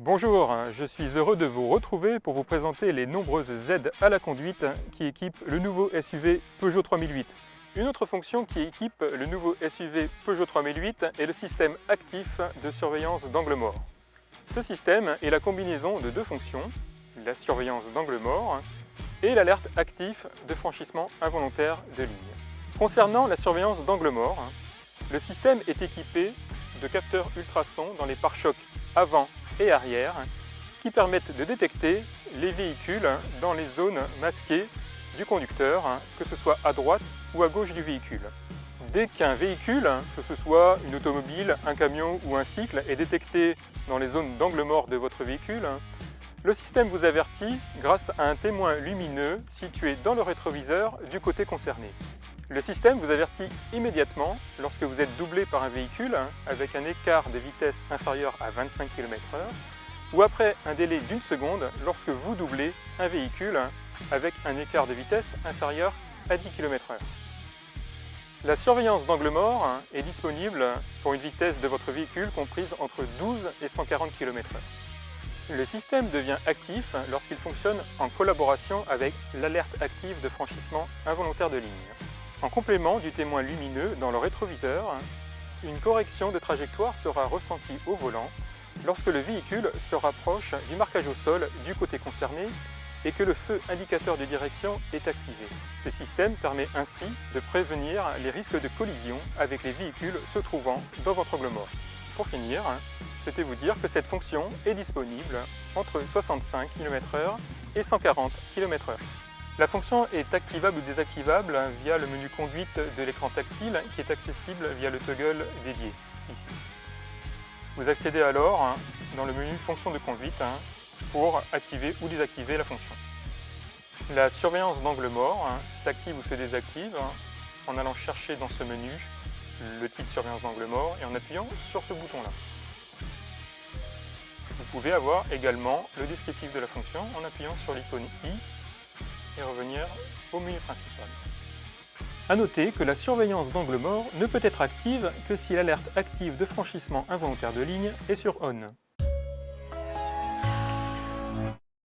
Bonjour, je suis heureux de vous retrouver pour vous présenter les nombreuses aides à la conduite qui équipent le nouveau SUV Peugeot 3008. Une autre fonction qui équipe le nouveau SUV Peugeot 3008 est le système actif de surveillance d'angle mort. Ce système est la combinaison de deux fonctions, la surveillance d'angle mort et l'alerte actif de franchissement involontaire de ligne. Concernant la surveillance d'angle mort, le système est équipé de capteurs ultrasons dans les pare-chocs avant et arrière qui permettent de détecter les véhicules dans les zones masquées du conducteur, que ce soit à droite ou à gauche du véhicule. Dès qu'un véhicule, que ce soit une automobile, un camion ou un cycle, est détecté dans les zones d'angle mort de votre véhicule, le système vous avertit grâce à un témoin lumineux situé dans le rétroviseur du côté concerné. Le système vous avertit immédiatement lorsque vous êtes doublé par un véhicule avec un écart de vitesse inférieur à 25 km/h ou après un délai d'une seconde lorsque vous doublez un véhicule avec un écart de vitesse inférieur à 10 km/h. La surveillance d'angle mort est disponible pour une vitesse de votre véhicule comprise entre 12 et 140 km/h. Le système devient actif lorsqu'il fonctionne en collaboration avec l'alerte active de franchissement involontaire de ligne. En complément du témoin lumineux dans le rétroviseur, une correction de trajectoire sera ressentie au volant lorsque le véhicule se rapproche du marquage au sol du côté concerné et que le feu indicateur de direction est activé. Ce système permet ainsi de prévenir les risques de collision avec les véhicules se trouvant dans votre angle mort. Pour finir, je souhaitais vous dire que cette fonction est disponible entre 65 km/h et 140 km/h. La fonction est activable ou désactivable via le menu conduite de l'écran tactile qui est accessible via le toggle dédié, ici. Vous accédez alors dans le menu fonction de conduite pour activer ou désactiver la fonction. La surveillance d'angle mort s'active ou se désactive en allant chercher dans ce menu le titre surveillance d'angle mort et en appuyant sur ce bouton-là. Vous pouvez avoir également le descriptif de la fonction en appuyant sur l'icône i et revenir au menu principal. A noter que la surveillance d'angle mort ne peut être active que si l'alerte active de franchissement involontaire de ligne est sur ON.